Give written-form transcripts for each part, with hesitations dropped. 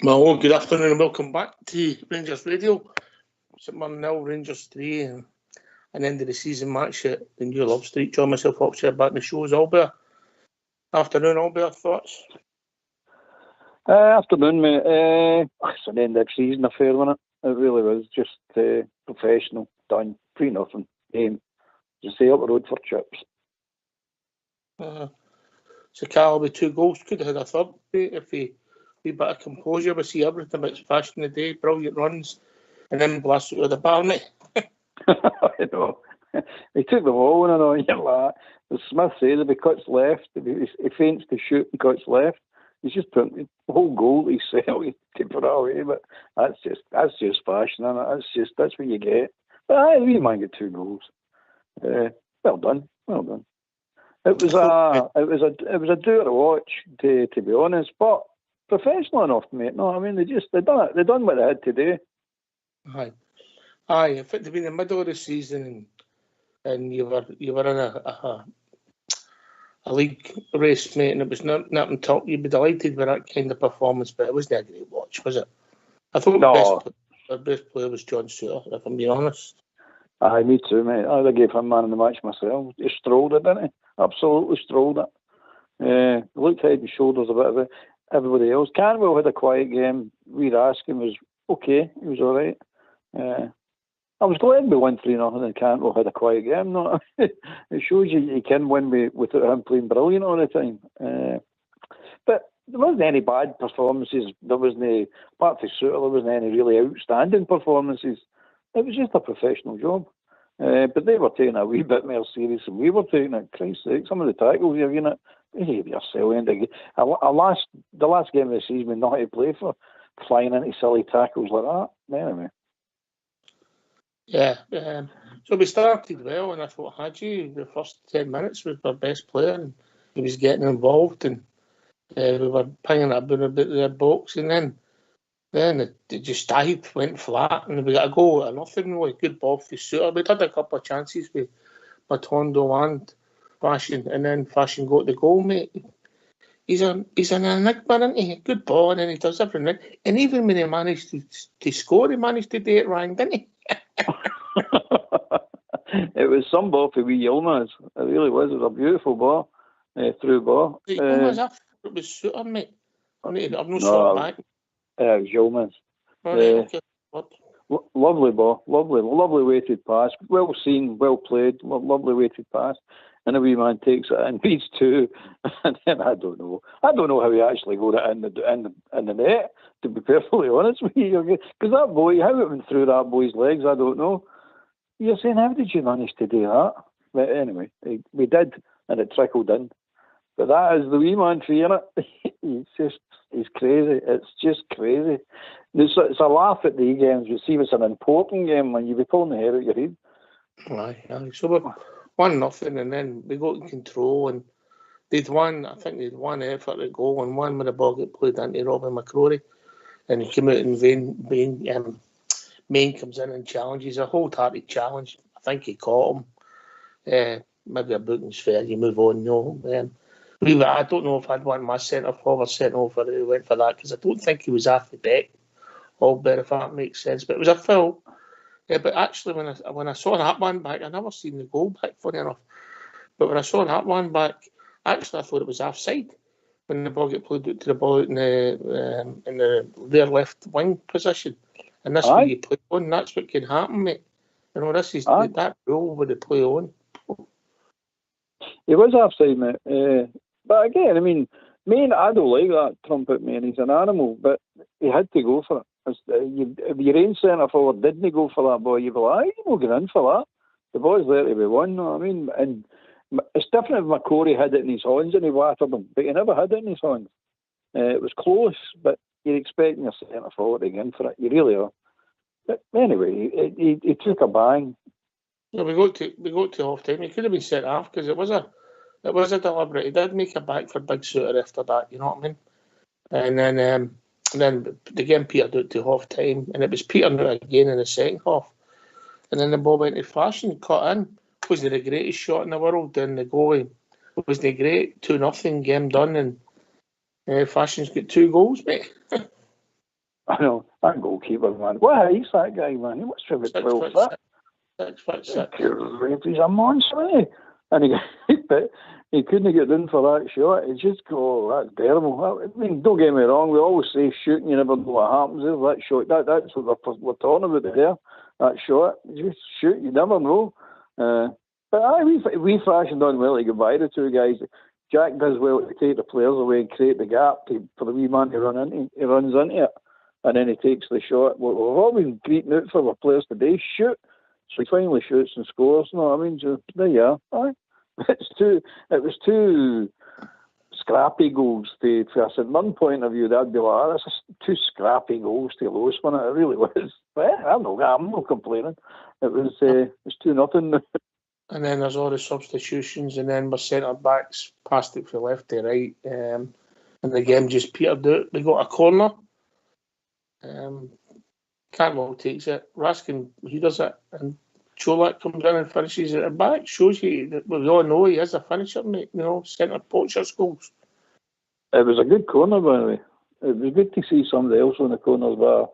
Well, good afternoon and welcome back to Rangers Radio. It's at 1-0, Rangers 3, and an end of the season match at the New Love Street. Join myself upstairs back in the shows. Albert. Afternoon, Albert, thoughts? Afternoon, mate. It's an end of the season affair, wasn't it? It really was. Just professional, done, 3-0 game. Just say up the road for chips. So Carl with 2 goals, could have had a third, mate, if he a bit of composure. We see everything that's fashion today, brilliant runs, and then blast it with the bar, mate. I know. He took the ball and I know, you're like, as Smith says, if he cuts left, if he feints to shoot and cuts left, he's just putting the whole goal to himself, he took it away, but that's just fashion, and that's what you get. But we might get 2 goals. Well done. It was a doer to watch, to be honest, but professional enough, mate. No, I mean they done what they had to do. Aye. If it had been the middle of the season and you were in a league race, mate, and it was nothing top, you'd be delighted with that kind of performance. But it wasn't a great watch, was it? I thought the best player was John Suter, if I'm being honest. Aye, me too, mate. I gave him man of the match myself. He strolled it, didn't he? Absolutely strolled it. Looked head and shoulders a bit of everybody else. Canwell had a quiet game. Reid Askin was okay. He was all right. I was glad we won 3-0 and Cantwell had a quiet game. No, it shows you can win without him playing brilliant all the time. But there wasn't any bad performances. There wasn't, apart from Suter, there wasn't any really outstanding performances. It was just a professional job. But they were taking it a wee bit more serious than we were taking it. Christ's sake, some of the tackles you're getting, behave yourself. The last game of the season, we not had to play for flying into silly tackles like that. Anyway. Yeah. So we started well, and I thought Hadji, the first 10 minutes, was our best player, and he was getting involved, and we were pinging about their box, and then it just died, went flat, and we got a goal out of nothing. Really good ball for Suter. We'd had a couple of chances with Matondo and Fashion, and then Fashion got the goal, mate. He's an enigma, isn't he? Good ball, and then he does everything. And even when he managed to score, he managed to do it wrong, didn't he? It was some ball for wee Yilmaz. It really was. It was a beautiful ball, through ball. It was Suter, mate. I've no shot back. It was Yilmaz. Okay. Lovely ball, lovely weighted pass, well seen, well played, lovely weighted pass, and a wee man takes it and beats 2, and then I don't know how he actually got it in the net. To be perfectly honest with you, because that boy, how it went through that boy's legs, I don't know. You're saying, how did you manage to do that? But anyway, we did, and it trickled in. But that is the wee man for you, innit? He's crazy. It's just crazy. It's a laugh at the games. You see, it's an important game when you be pulling the hair out your head. Aye. So we're 1-0, and then we got in control, and they'd one effort at goal, and one with the ball get played into Robin McCrory, and he came out in vain. Main comes in and challenges, a wholehearted challenge. I think he caught him. Maybe a booking's fair, you move on. No, I don't know if I'd want my centre forward sent over who went for that, because I don't think he was half the back. Albert, if that makes sense. But it was a foul. Yeah, but actually, when I saw that one back, I never seen the goal back, funny enough. But when I saw that one back, actually I thought it was offside when the ball get played out to the ball out in their left wing position. And that's where you play on. That's what can happen, mate. You know, this is that rule with the play on. He was offside, mate. But again, I mean, I don't like that trumpet, man. He's an animal, but he had to go for it. If your own centre forward didn't go for that ball, you'd be like, you don't get in for that. The ball's there to be won, know what I mean? And it's different if McCrory had it in his hands and he whatted him, but he never had it in his hands. It was close, but you're expecting your centre forward to get in for it. You really are. But anyway, he took a bang. Yeah, we got to half time. He could have been sent off because it was a deliberate. He did make a back for Big Suter after that. You know what I mean? And then the game petered out to half time, and it was petering out again in the second half. And then the ball went to Fashion, cut in. Wasn't the greatest shot in the world, and the goalie wasn't great. 2-0 game done, and Fashion's got 2 goals, mate. I know, that goalkeeper, man. What height's that guy, man? He must be about 12 foot. 6'6". He's a monster, isn't he? And he couldn't get in for that shot. He just that's terrible. I mean, don't get me wrong, we always say shooting, you never know what happens. That shot, that's what we're talking about there. That shot, just shoot, you never know. But we fashioned on well to get by the two guys. Jack does well to take the players away and create the gap for the wee man to run into. He runs into it, and then he takes the shot. We've all been greeting out for our players today. Shoot. So he finally shoots and scores. No, I mean, just, there you are. Aye. It was two scrappy goals. From a Mirren point of view, that'd be like, that's just two scrappy goals to lose one. It really was. But I'm not complaining. It was 2-0. And then there's all the substitutions, and then my centre backs passed it from left to right, and the game just petered out. We got a corner. Cantwell takes it. Raskin, he does it, and Cholak comes in and finishes at the back. Shows you that we all know he is a finisher, mate. You know, centre poacher goals. It was a good corner, by the way. It was good to see somebody else on the corners by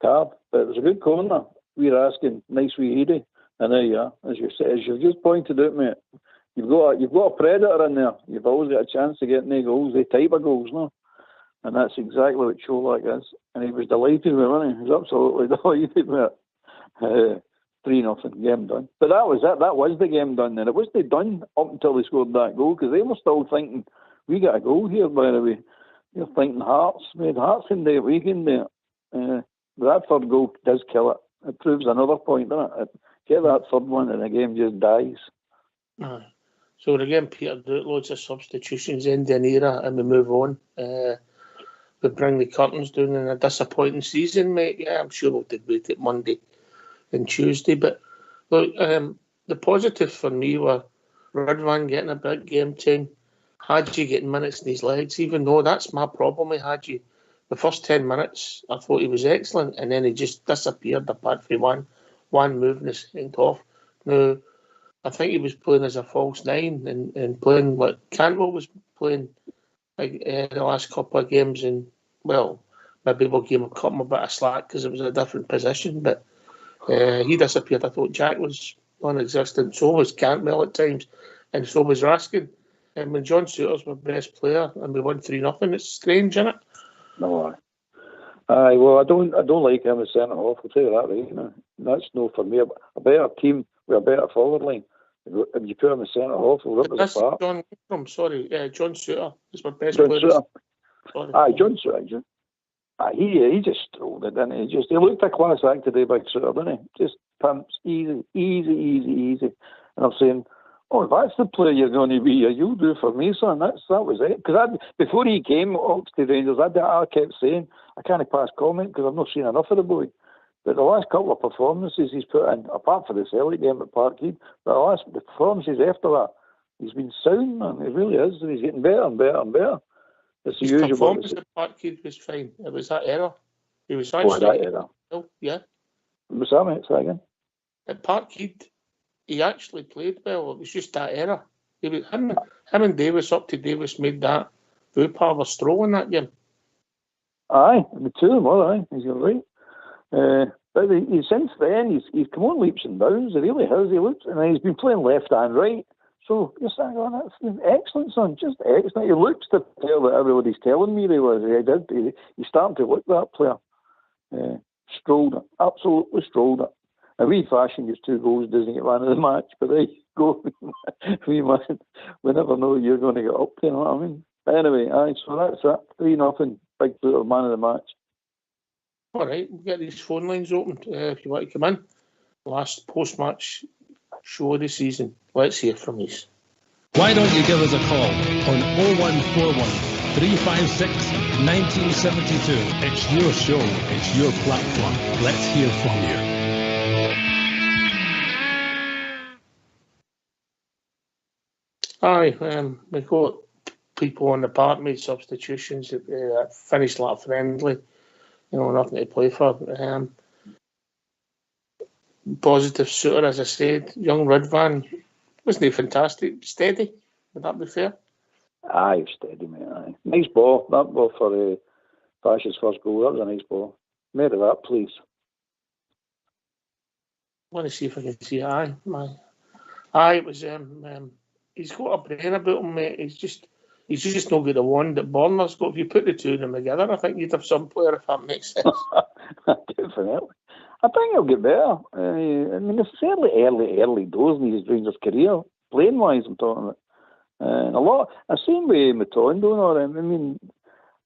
Tab, but it was a good corner. We're asking, nice wee heady. And there you are, as you've just pointed out, mate. You've got a predator in there. You've always got a chance to get any goals, they type of goals, no? And that's exactly what Cholak is. And he was delighted with it, wasn't he? He was absolutely delighted with it. 3-0, game done. But that was it. That was the game done then. It wasn't done up until they scored that goal, because they were still thinking, we got a goal here, by the way. You're thinking Hearts. We had Hearts in the weekend there. But that third goal does kill it. It proves another point, doesn't it? Get that third one and the game just dies. So the game petered out, loads of substitutions, end an era, and we move on. We bring the curtains down in a disappointing season, mate. Yeah, I'm sure we'll debate it Monday and Tuesday. But look, the positives for me were Ridvan getting a big game time, Hadji getting minutes in his legs, even though that's my problem with Hadji. The first 10 minutes, I thought he was excellent, and then he just disappeared apart from one move in the second half. Now, I think he was playing as a false nine and playing what Cantwell was playing the last couple of games. And, well, maybe we'll give him a bit of slack because it was a different position. But he disappeared. I thought Jack was non-existent. So was Cantwell at times. And so was Raskin. And when John Suter's my best player and we won 3-0, it's strange, isn't it? No, aye, well, I don't like him as centre half. I'll tell you that, right? You know, that's no for me. A better team with a better forward line. If you put him as centre half, we'll rip us apart. John Suter is my best John player. Suter. Aye, John Suter. Aye, he just strolled it, didn't he? He looked a class act today, Big Suter, didn't he? Just pumps, easy. And I'm saying, oh, that's the player you're going to be. You'll do for me, son. That was it. Because before he came up to the Rangers, I kept saying, I can't pass comment because I've not seen enough of the boy. But the last couple of performances he's put in, apart from the Celtic game at Parkhead, the performances after that, he's been sound, man. He really is. And he's getting better and better and better. It's the usual. His performance at Parkhead was fine. It was that error. He was actually... that error? Yeah. Was that, mate? Say again? At Parkhead, he actually played well. It was just that error. Him and Davis up to Davis made that Vupar was throw in that game. Aye, the two of them were, aye. You're right. But since then, he's come on leaps and bounds. He really has. And he's been playing left and right. So you're saying, oh, that's excellent, son. Just excellent. He looks the player that everybody's telling me he was. He's starting to look that player. Strolled it. Absolutely strolled it. A wee fashion gets 2 goals, doesn't get man of the match, but there you go. We never know you're going to get up there, you know what I mean? But anyway, aye, so that's it. 3-0, Big Suter, man of the match. All right, we'll get these phone lines open if you want to come in. Last post-match show of the season. Let's hear from you. Why don't you give us a call on 0141 356 1972. It's your show, it's your platform. Let's hear from you. Aye, we got people on the park made substitutions that finished like friendly, nothing to play for. Positive Suter, as I said, young Ridvan, wasn't he fantastic? Steady, would that be fair? Aye, steady, mate. Aye. Nice ball. That ball for Fash's first goal, that was a nice ball. More of that, please. I want to see if I can see it. Aye, it was he's got a brain about him, mate. He's just not got the one that Bournemouth's got. If you put the two of them together, I think you'd have some player, if that makes sense. Definitely. I think he'll get better. I mean, it's early doors in his Rangers career, playing wise. I'm talking about. And a lot. The same way Matondo. I mean,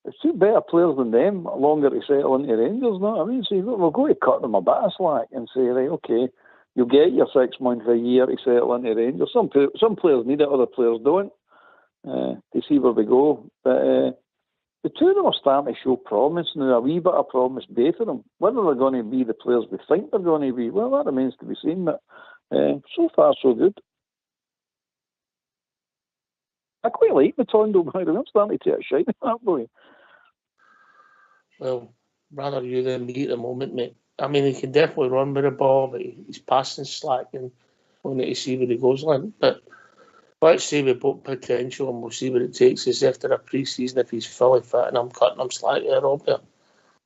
it's two better players than them. Longer to settle into Rangers. No, I mean, so we're going to cut them a bit of slack and say, right, okay, you'll get your 6 months, a year to settle into Rangers. Some players need it, other players don't. To see where we go, but. The two of them are starting to show promise now, a wee bit of promise, both of them. Whether they're going to be the players we think they're going to be, well, that remains to be seen, but so far so good. I quite like Matondo, by the way. I'm starting to take a shine at that boy. Well, rather you than me at the moment, mate. I mean, he can definitely run with the ball, but he's passing slack, and we'll need to see where he goes on. But let's say we've got potential, and we'll see what it takes us after a pre-season if he's fully fit, and I'm cutting him slightly, Robert.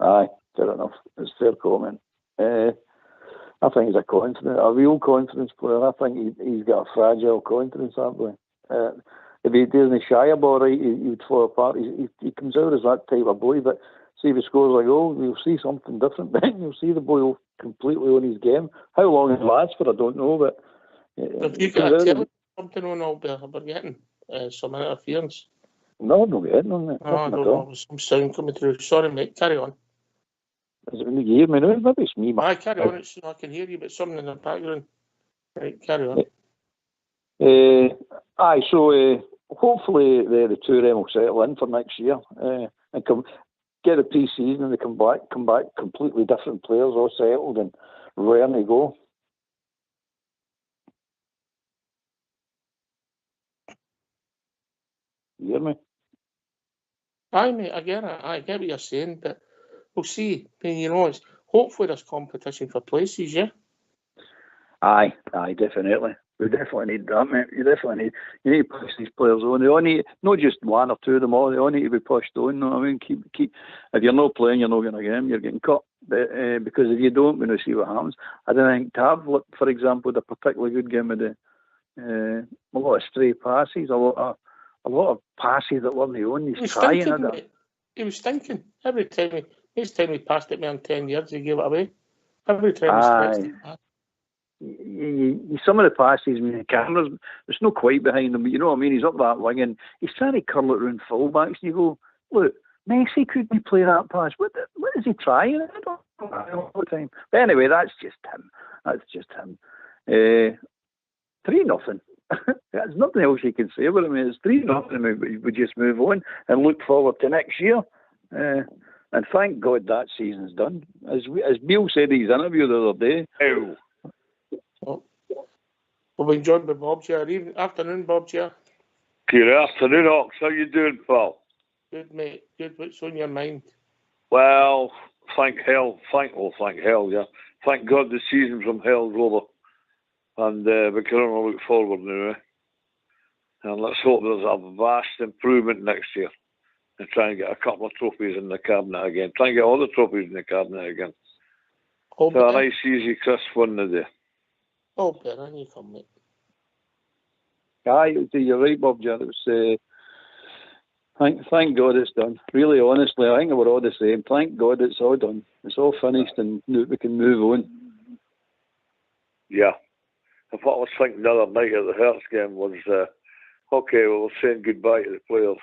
Aye, fair enough. It's fair comment. I think he's a real confidence player. I think he's got a fragile confidence, that boy. If he doesn't shy a ball right, he would fall apart. He comes out as that type of boy, but see if he scores a goal, you'll see something different then. You'll see the boy completely on his game. How long it lasts for, I don't know, but... Have you got a something on Albert? We're getting some interference. No, I'm not getting on it. No, I don't know. There's some sound coming through. Sorry, mate. Carry on. Is it in the gear, man? Maybe it's me, man. Carry on. I can hear you, but something in the background. Right, carry on. So hopefully the two of them will settle in for next year and get a pre-season and they come back completely different players, all settled and raring to go. You hear me? Aye, mate, I get it. I get what you're saying, but we'll see. I mean, hopefully there's competition for places, yeah? Aye, definitely. We definitely need that, mate. You need to push these players on. They all need, not just one or two of them all, they all need to be pushed on. You know what I mean? Keep. If you're not playing, you're not going to get them, you're getting cut. But, because if you don't, we're going to see what happens. I don't think Tav, for example, had a particularly good game with a lot of stray passes, a lot of passes that weren't on. He's trying. He was thinking. Each time he passed it me on 10 yards, he gave it away. Every time he stretched it back. Some of the passes, I mean, the cameras, there's no quite behind him, but you know what I mean? He's up that wing and he's trying to curl it around fullbacks, and you go, look, Messi couldn't play that pass. What is he trying? I don't know all the time. But anyway, that's just him. 3-0. There's nothing else you can say about him. It's 3-0. We just move on and look forward to next year. And thank God that season's done. As Bill said in his interview the other day. Oh. We've been joined by Bob here. Afternoon, Bob here. Good afternoon, Ox. How you doing, pal? Good, mate. Good. What's on your mind? Well, thank hell, yeah. Thank God the season from hell's over. And we can only look forward now. And let's hope there's a vast improvement next year. And try and get a couple of trophies in the cabinet again. Try and get all the trophies in the cabinet again. So a nice, easy, crisp one today. Oh, better, you come, mate. Aye, you're right, Bob. It was, thank God it's done. Really, honestly, I think we're all the same. Thank God it's all done. It's all finished and we can move on. Yeah. What I was thinking the other night at the Hearts game was, okay, well, we're saying goodbye to the players.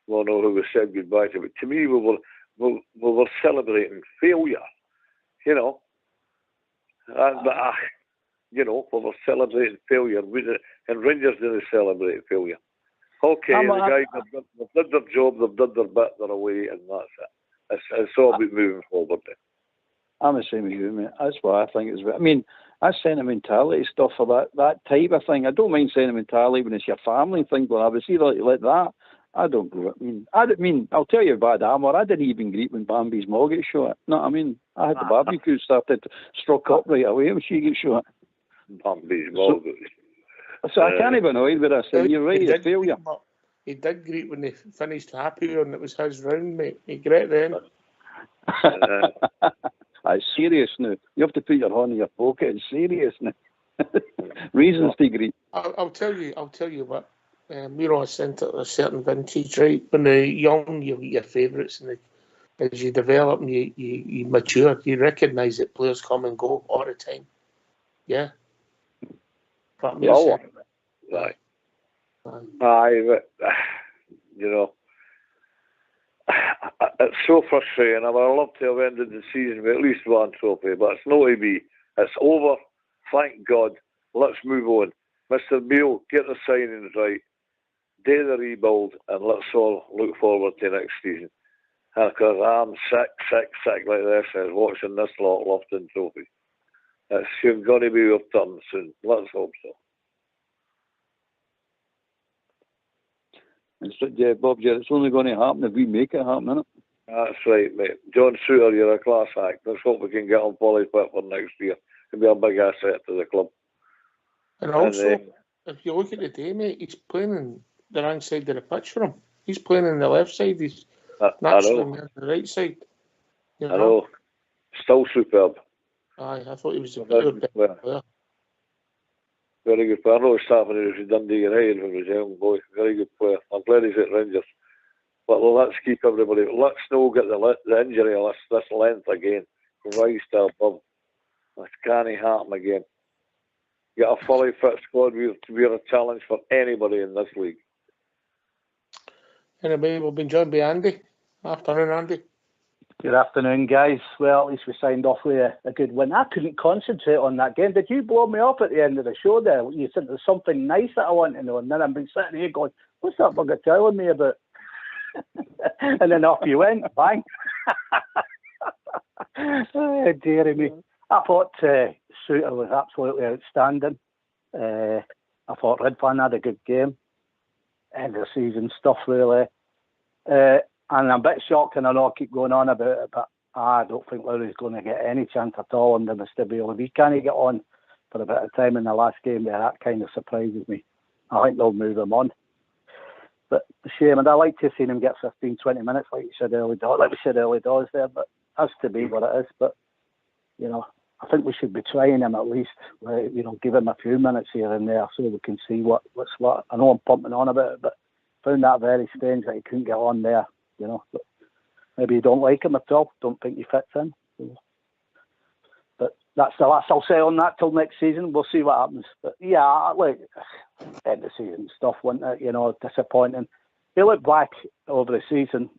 We all know who we said goodbye to. But to me, we were celebrating failure, you know. We were celebrating failure. And Rangers didn't celebrate failure. Okay, the guys have done their job, they've done their bit, they're away, and that's it. It's all about moving forward then. I'm the same as you, mate. That's what I think is. I mean, that's sentimentality stuff for that type of thing. I don't mind sentimentality when it's your family thing, but I would see like that. I don't go. I'll tell you about Armour. I didn't even greet when Bambi's mom got shot. No, I mean, I had the barbecue started, struck up right away when she got shot. Bambi's mom. So I can't even annoyed with I said, you're right, it's failure. He did greet when they finished happy and it was his round, mate. He great then. It's serious now. You have to put your hand in your pocket. It's serious now. Reasons to agree. I'll tell you what. We're all sent at a certain vintage, right? When you're young, you get your favourites, and as you develop and you mature, you recognise that players come and go all the time. Yeah. But Aye. But, you know, it's so frustrating. I would love to have ended the season with at least one trophy, but it's not to be. It's over. Thank God. Let's move on. Mr. Beale, get the signings right. Do the rebuild, and let's all look forward to next season. Because I'm sick like this is watching this lot lifting trophies. It's going to be your turn soon. Let's hope so. Bob, it's only going to happen if we make it happen, isn't it? That's right, mate. John Suter, you're a class act. Let's hope we can get on fully fit for next year. It'll be a big asset to the club. And also, if you look at the day, mate, he's playing in the wrong side of the pitch for him. He's playing on the left side. He's naturally on the right side. You know? I know. Still superb. Aye, I thought he was a good player. Very good player. I know he's starting in Dundee United when he was a young boy. Very good player. I'm glad he's at Rangers. But let's keep everybody. Let's not get the injury list this length again. Rise to above. This can't happen again. Get a fully fit squad. We're a challenge for anybody in this league. Anyway, we've been joined by Andy. Afternoon, Andy. Good afternoon, guys. Well, at least we signed off with a good win. I couldn't concentrate on that game. Did you blow me up at the end of the show there? You said there's something nice that I want to know, and then I've been sitting here going, what's that bugger telling me about? And then off you went, bang. Oh, dearie me. I thought Suter was absolutely outstanding. I thought Redfern had a good game. End of season stuff, really. And I'm a bit shocked, and I know I keep going on about it, but I don't think Lowry's going to get any chance at all under Mr. Beale. If he can't get on for a bit of time in the last game there, that kind of surprises me. I think they'll move him on. But a shame, and I like to see him get 15, 20 minutes, like we said early doors there, but has to be what it is. But, you know, I think we should be trying him at least, you know, give him a few minutes here and there so we can see what's what. I know I'm pumping on about it, but found that very strange that he couldn't get on there, you know. But maybe you don't like him at all, don't think he fits in. But that's the last I'll say on that till next season. We'll see what happens. But yeah, like, end of season stuff, wasn't it? You know, disappointing. You look back over the season,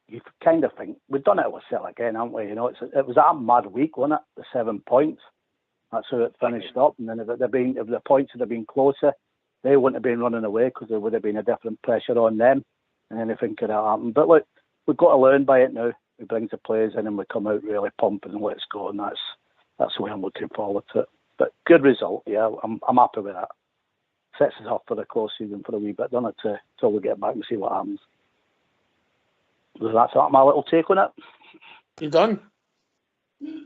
you kind of think, we've done it with Cell again, haven't we? You know, it was that mad week, wasn't it? The 7 points. That's how it finished up. And then if the points had been closer, they wouldn't have been running away because there would have been a different pressure on them and anything could have happened. But look, we've got to learn by it now. We bring the players in and we come out really pumping and let's go. And that's the way I'm looking forward to it. But good result, yeah. I'm happy with that. Sets us up for the close season for a wee bit, doesn't it, till we get back and see what happens. So that's my little take on it. You done?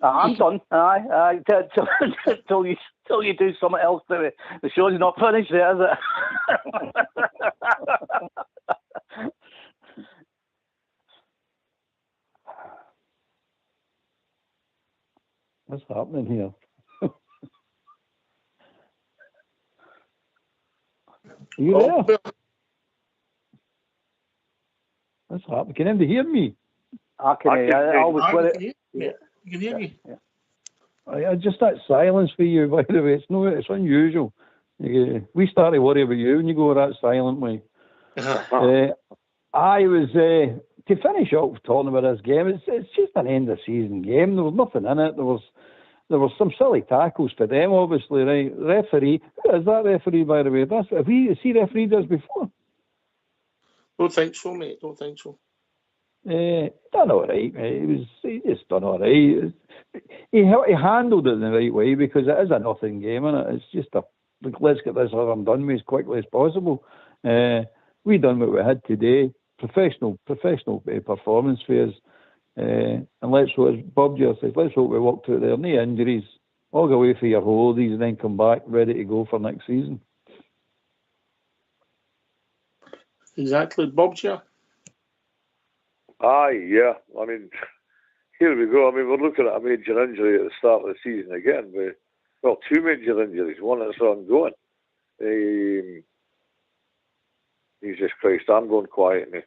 I'm done. Aye. Till you do something else to it. The show's not finished yet, is it? What's happening here? Are you there? What's happening? Can anybody hear me? I can hear you. I always put it. Yeah. You can hear me. Yeah. Just that silence for you, by the way. It's unusual. We start to worry about you when you go that silent way. I was to finish off talking about this game. It's just an end of season game. There was nothing in it. There was some silly tackles for them, obviously. Right, referee. Who is that referee, by the way? Has he refereed us before? Don't think so, mate. Don't think so. Done all right, mate. He just done all right. He handled it in the right way because it is a nothing game, and it's just let's get this over and done with as quickly as possible. We done what we had today. Professional performance for us. And let's hope, as Bob just says, let's hope we walk through there. No injuries. All go away for your holidays and then come back ready to go for next season. Exactly. Bob's here. Aye, yeah. I mean, here we go. I mean, we're looking at a major injury at the start of the season again. Well, two major injuries. One that's ongoing. Jesus Christ, I'm going quiet now.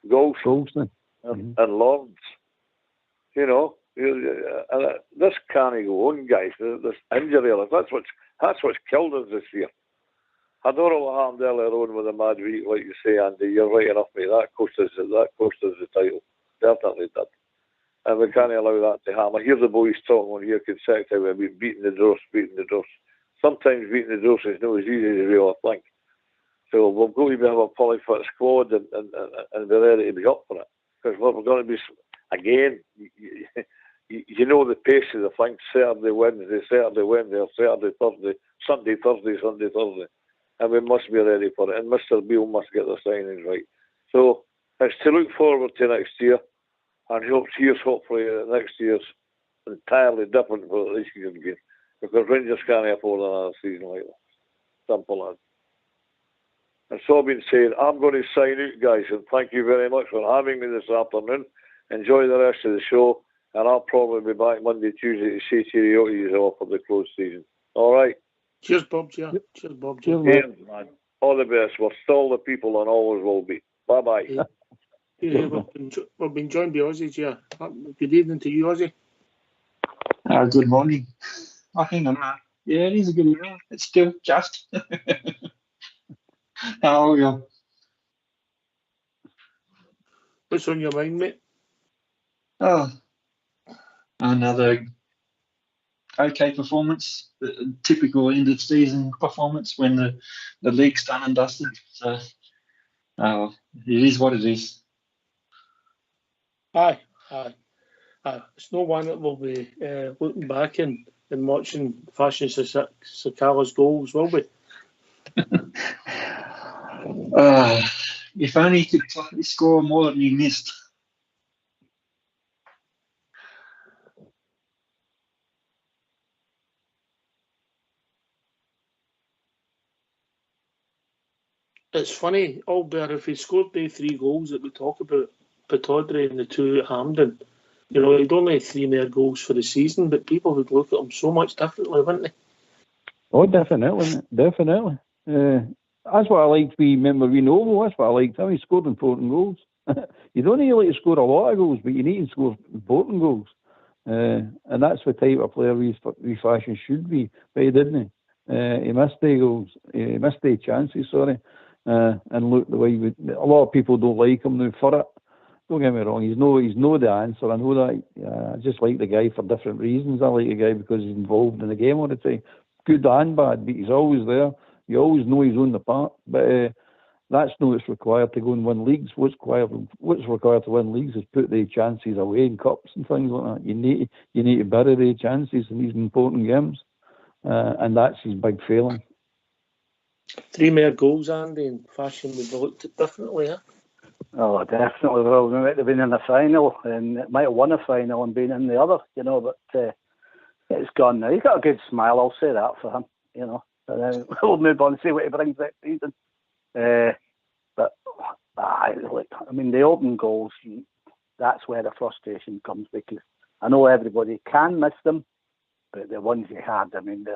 Golston and Lawrence. You know, this can't go on, guys. This injury, that's what's killed us this year. I don't know what happened earlier on with the mad week, like you say, Andy. You're right enough, mate. That cost us the title. Definitely did. And we can't allow that to happen. I hear the boys talking on here consecutively about beating the dross. Sometimes beating the dross is not as easy as we all think. So we've got to have a fully fit squad and be ready to be up for it. Because we're going to be, again, you know the pace of the thing, Saturday, Wednesday, or Saturday, Thursday, Sunday, Thursday. And we must be ready for it. And Mr. Beale must get the signings right. So it's to look forward to next year. And hopefully next year's entirely different for this year's game. Because Rangers can't afford another season like that. Simple as. It's all been said. I'm going to sign out, guys, and thank you very much for having me this afternoon. Enjoy the rest of the show, and I'll probably be back Monday, Tuesday to say cheerio to you all for the closed season. All right? Cheers, Bob. Cheers, Bob. Cheers, man. All the best. We're still the people and always will be. Bye-bye. We've been joined by Ozzy, yeah. Good evening to you, Ozzy. Good morning. Oh, hang on. Yeah, it is a good evening. It's still just. How are you? What's on your mind, mate? Oh, another okay performance. Typical end of season performance when the league's done and dusted. So, it is what it is. Aye. It's no one that will be looking back and watching Fashion Sakala's goals, will we? If only he could score more than he missed. It's funny, Albert, if he scored the 3 goals that we talk about, Pataudry and the 2 at Hampden, you know, he'd only 3 more goals for the season, but people would look at him so much differently, wouldn't they? Oh, definitely. That's what I liked. Remember, Novo, that's what I liked. He scored important goals. You don't need to score a lot of goals, but you need to score important goals. And that's the type of player we Fashion should be. But he didn't. He missed the goals. He missed the chances, sorry. And look, the way a lot of people don't like him now for it. Don't get me wrong, he's no the answer. I know that. I just like the guy for different reasons. I like the guy because he's involved in the game all the time. Good and bad, but he's always there. You always know he's on the part. But that's not what's required to go and win leagues. What's required to win leagues is put the chances away in cups and things like that. You need to bury the chances in these important games. And that's his big failing. 3 more goals, Andy, in Fashion would have looked at differently, huh? Oh, definitely. Well, we might have been in the final, and it might have won a final and been in the other, you know, but it's gone now. He's got a good smile, I'll say that for him, you know. And then we'll move on and see what he brings next season. But, I mean, the open goals, that's where the frustration comes, because I know everybody can miss them, but the ones he had, I mean, they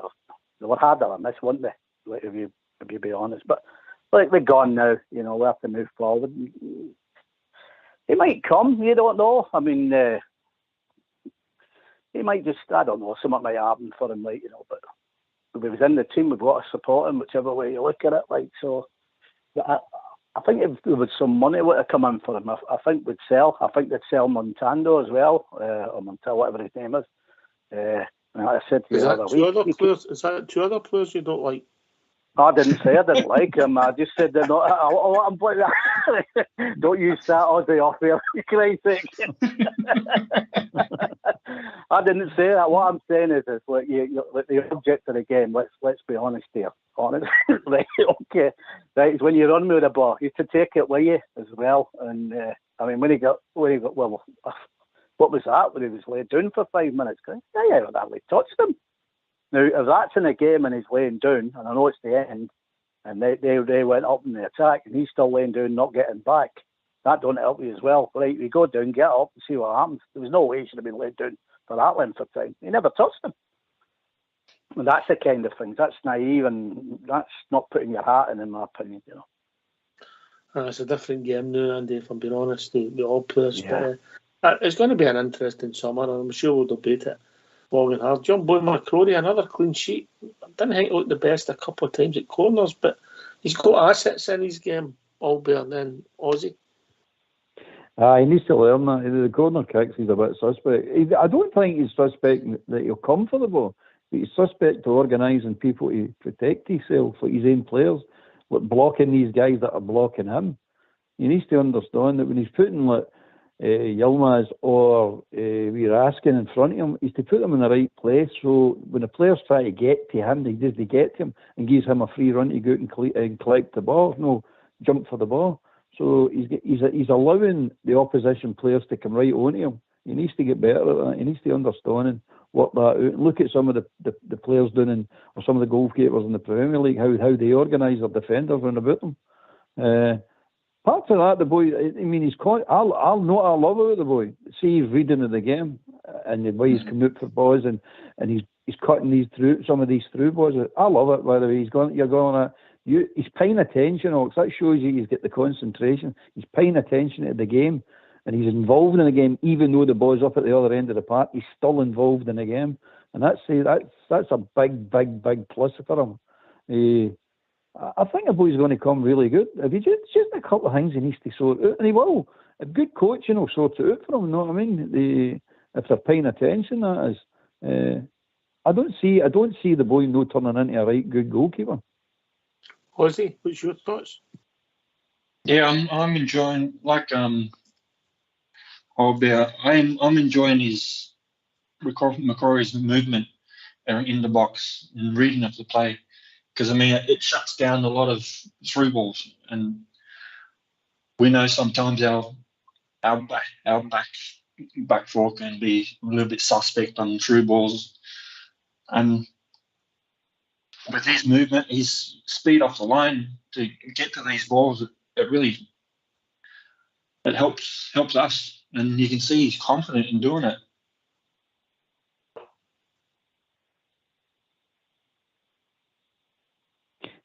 were harder to miss, weren't they? Like, if you be honest. But like, they're gone now, you know, we have to move forward. He might come, you don't know. I mean, he might just, I don't know, something might happen for him, like, you know, but if he was in the team, we've got to support him, whichever way you look at it, like, so. But I think if there was some money would have come in for him, I think we'd sell. I think they'd sell Montando as well, or Montano, whatever his name is. Like I said to you the other week. Is that 2 other players you don't like? I didn't say I didn't like him. I just said they're not. Don't use that Aussie off here, for Christ's sake. I didn't say that. What I'm saying is like the object of the game. Let's be honest here. Honest, right? Okay, right. Is when you run with the ball, you have to take it with you as well. And I mean, when he got well, what was that? When he was laid down for 5 minutes? Yeah, that really touched him. Now, if that's in a game and he's laying down, and I know it's the end, and they went up in the attack, and he's still laying down, not getting back, that don't help you as well. Right, we go down, get up, and see what happens. There was no way he should have been laid down for that length of time. He never touched him. And that's the kind of thing. That's naive, and that's not putting your heart in my opinion. It's a different game now, Andy, if I'm being honest, with all players. Yeah. But it's going to be an interesting summer, and I'm sure we'll debate it long and hard. John Boy McCrory, another clean sheet. I didn't think he looked the best a couple of times at corners, but he's got assets in his game, albeit then Aussie. He needs to learn that. The corner kicks, he's a bit suspect. I don't think he's suspect that he'll come for the ball. But he's suspect to organising people to protect himself, like his own players, like blocking these guys that are blocking him. He needs to understand that when he's putting like Yilmaz or Raskin in front of him, he's to put them in the right place. So when the players try to get to him, they get to him and gives him a free run to go out and collect the ball. No, jump for the ball. So he's allowing the opposition players to come right onto him. He needs to get better at that. He needs to understand and work that out. Look at some of the players doing, or some of the goalkeepers in the Premier League, how they organise their defenders around about them. Apart from that, the boy, I mean, I'll know what I love about the boy. See his reading of the game and the way he's coming out for balls and he's cutting these through, some of these through balls. I love it, by the way. He's paying attention, Ox. That shows you he's got the concentration. He's paying attention to the game and he's involved in the game, even though the ball's up at the other end of the park. He's still involved in the game. And that's a big plus for him. I think the boy's going to come really good. If he just a couple of things he needs to sort out, and he will. A good coaching will sort it out for him. You know what I mean? If they're paying attention, that is. I don't see the boy no turning into a right good goalkeeper. Ozzy, what's your thoughts? Yeah, I'm enjoying I'm enjoying his McCrory's movement in the box and reading of the play. Because, I mean, it shuts down a lot of through balls. And we know sometimes our back four can be a little bit suspect on through balls. And with his movement, his speed off the line to get to these balls, it helps us. And you can see he's confident in doing it.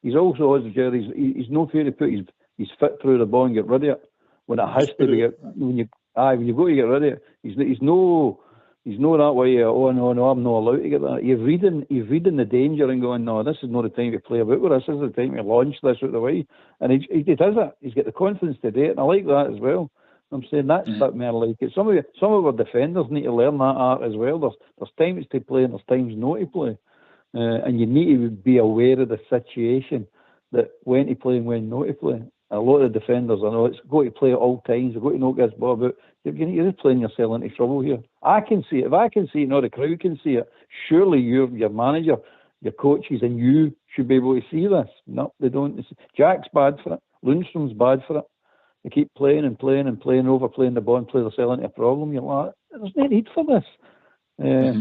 He's also, as Jerry, he's no fear to put his foot through the ball and get rid of it when it has to be. When you go to get rid of it, he's no that way. Oh no, I'm not allowed to get that. He's reading the danger and going, no, this is not the time to play about with this. This is the time to launch this out of the way. And he does it. He's got the confidence to do it, and I like that as well. I'm saying that's a bit more like it. Some of our defenders need to learn that art as well. There's times to play and there's times not to play. And you need to be aware of the situation, that when to play and when not to play. A lot of the defenders, I know, it's got to play at all times. You've got to knock this ball about. You're just playing yourself into trouble here. I can see it. If I can see it, not the crowd can see it. Surely your manager, your coaches, and you should be able to see this. No, they don't. Jack's bad for it. Lundstrom's bad for it. They keep playing and playing and playing, overplaying the ball and play themselves into a problem. You're like, there's no need for this.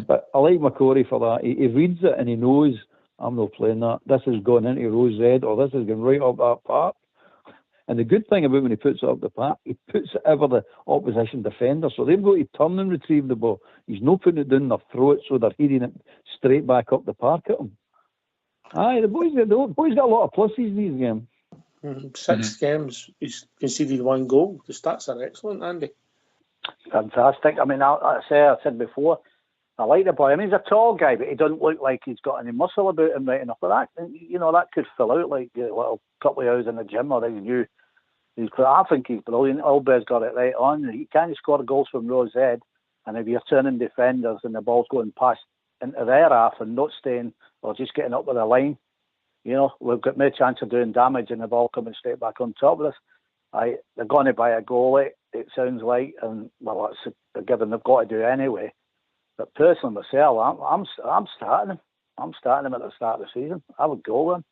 But I like McCrory for that. He reads it and he knows, I'm not playing that. This has gone into Rose Red, or this has gone right up that park. And the good thing about when he puts it up the park, he puts it over the opposition defender, so they've got to turn and retrieve the ball. He's not putting it down their throat, so they're heading it straight back up the park at him. The boys got a lot of pluses these games. 6 games, he's conceded 1 goal. The stats are excellent, Andy. Fantastic. I mean, I said before, I like the boy. I mean, he's a tall guy, but he doesn't look like he's got any muscle about him right enough. But that, that could fill out like a little couple of hours in the gym, or I think he's brilliant. Albert's got it right on. He can't score goals from Rose Ed, and if you're turning defenders and the ball's going past into their half and not staying or just getting up with the line, we've got no chance of doing damage and the ball coming straight back on top of us. They're going to buy a goalie, it sounds like, and well, that's a given they've got to do anyway. But personally myself, I'm starting him. I'm starting him at the start of the season. I would go with him.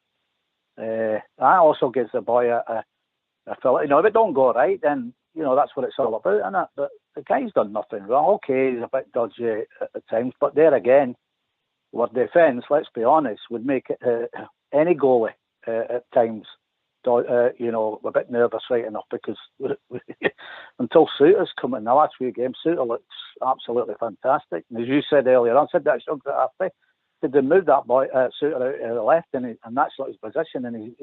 That also gives the boy a feel. If it don't go right, then that's what it's all about, isn't it? But the guy's done nothing wrong. Okay, he's a bit dodgy at times, but there again, our defence, let's be honest, would make it any goalie at times a bit nervous right enough because until Suter's come in the last few games, Suter looks absolutely fantastic. And as you said earlier, I said that Suggs after. Did they move that boy Suter out to the left, and that's not his position, and he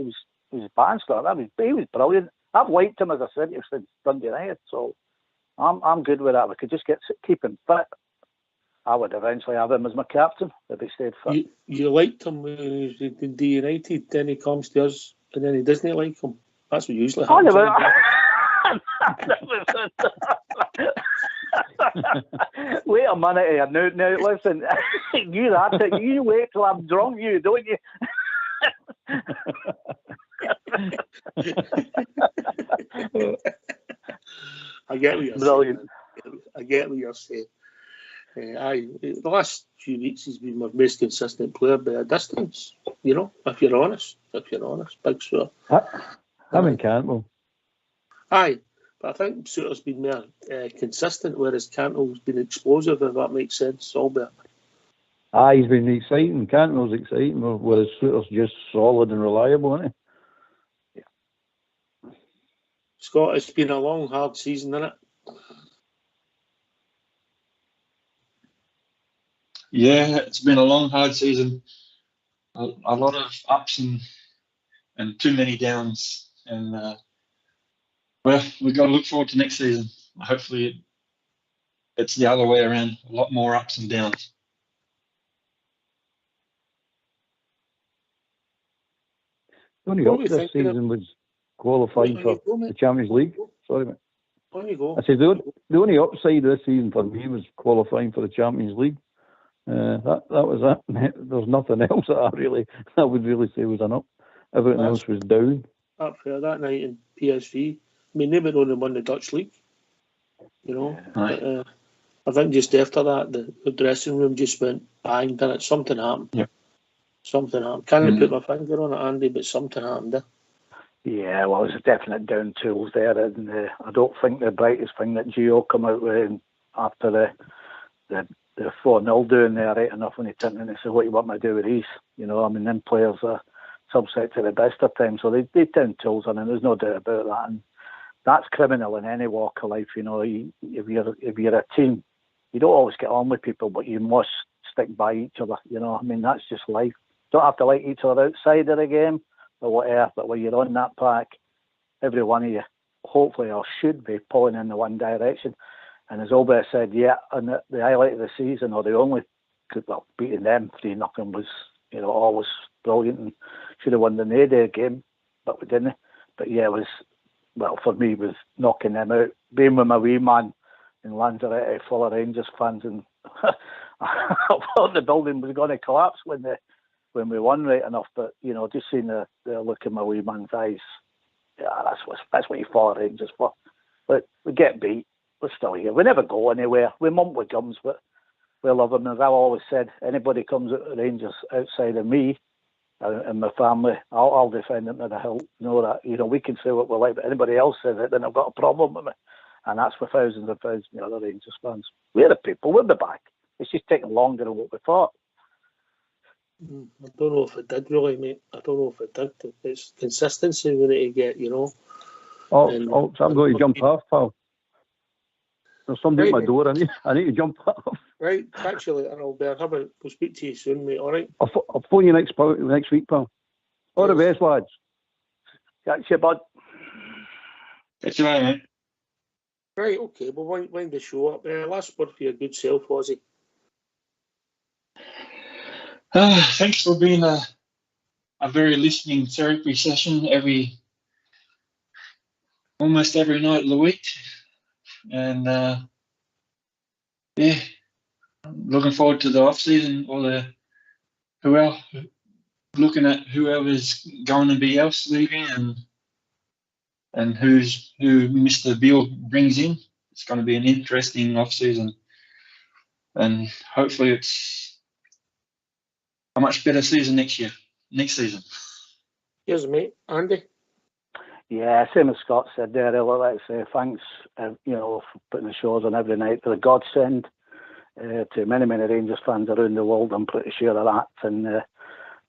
was balanced on that. He was brilliant. I've liked him, as I said, since Dundee United, so I'm good with that. We could just keep him fit. I would eventually have him as my captain if he stayed fit. You liked him when he was in Dundee United, then he comes to us, and then he doesn't like him. That's what usually happens. Wait a minute here. Now listen. You wait till I'm drunk, don't you? I get what you're Brilliant. saying. I get what you're saying. The last few weeks he's been my most consistent player by a distance. If you're honest, Big Suter. I'm in Cantwell. Aye, but I think Suter's been more consistent, whereas Cantwell's been explosive. If that makes sense, Albert. Aye, he's been exciting. Cantwell's exciting, whereas Suter's just solid and reliable, isn't he? Yeah. Scott, it's been a long, hard season, isn't it? Yeah, it's been a long, hard season. A lot of ups and too many downs. And, we've got to look forward to next season. Hopefully it's the other way around. A lot more ups and downs. The only up this season was qualifying for the Champions League. Sorry, mate. On you go. I said the only upside this season for me was qualifying for the Champions League. That was that. There's nothing else that I would really say was an up. Everything else was down. Up for that night in PSV. I mean, they were only won the Dutch league. But, I think just after that, the dressing room just went bang. Then something happened. Yeah. Something happened. Can't put my finger on it, Andy, but something happened. Yeah, well, there's a definite down tools there, and I don't think the brightest thing that Gio come out with after the 4-0 doing there right enough when he turned in and said, "What do you want me to do with these?" Them players are subset to the best of times, so they down tools on, and there's no doubt about that. And that's criminal in any walk of life. If you're a team, you don't always get on with people, but you must stick by each other. That's just life. Don't have to like each other outside of the game or whatever, but when you're on that pack, every one of you, hopefully or should be, pulling in the one direction. And as Albert said, and the highlight of the season, or the only, beating them 3-0 was, always brilliant, and should have won the Nede game, but we didn't. But yeah, it was, for me, was knocking them out. Being with my wee man in Lanzarote full of Rangers fans, and I thought the building was going to collapse when we won right enough. But just seeing the look in my wee man's eyes, that's what you follow Rangers for. But we get beat. We're still here. We never go anywhere. We mump with gums, but we love them. As I've always said, anybody comes at the Rangers outside of me and my family, I'll defend them to the hilt. That we can say what we like, but anybody else says it, then I've got a problem with me. And that's for thousands and thousands of other Rangers fans. We're the people. We're the back. It's just taking longer than what we thought. I don't know if it did really, mate. I don't know if it did. It's consistency we need to get, So I'm going to jump off, pal. There's somebody at my door. I need to jump off. Right, catch you later, Albert. We'll speak to you soon, mate. All right. I'll phone you next week, pal. All the best, lads. Catch you, bud. Catch you later, mate. Right, okay. We'll wind the show up. Last word for your good self, Ozzy. Thanks for being a very listening therapy session almost every night of the week. And looking forward to the off season, or looking at whoever's going to be else leaving and who Mr. Beale brings in. It's going to be an interesting off season, and hopefully it's a much better season next season. Cheers, mate. Andy? Yeah, same as Scott said there. I'd like to say thanks, for putting the shows on every night. For the godsend to many, many Rangers fans around the world. I'm pretty sure of that. And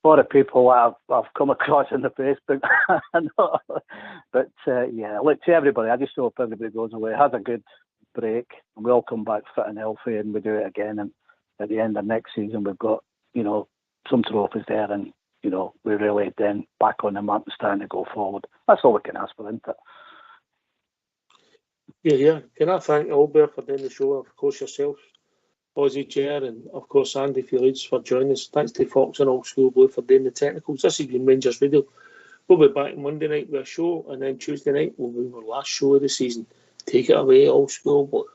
lot of people I've come across in the Facebook. But yeah, look, to everybody, I just hope everybody goes away, has a good break, and we all come back fit and healthy, and we do it again. And at the end of next season, we've got, some trophies there, and, we're really then back on the map and starting to go forward. That's all we can ask for, isn't it? Yeah. Can I thank Albert for doing the show, of course yourself, Ozzy Chair, and of course Andy Felix for joining us. Thanks to Fox and Old School Blue for doing the technicals. This has been Rangers Radio. We'll be back Monday night with a show, and then Tuesday night will be our last show of the season. Take it away, Old School Blue.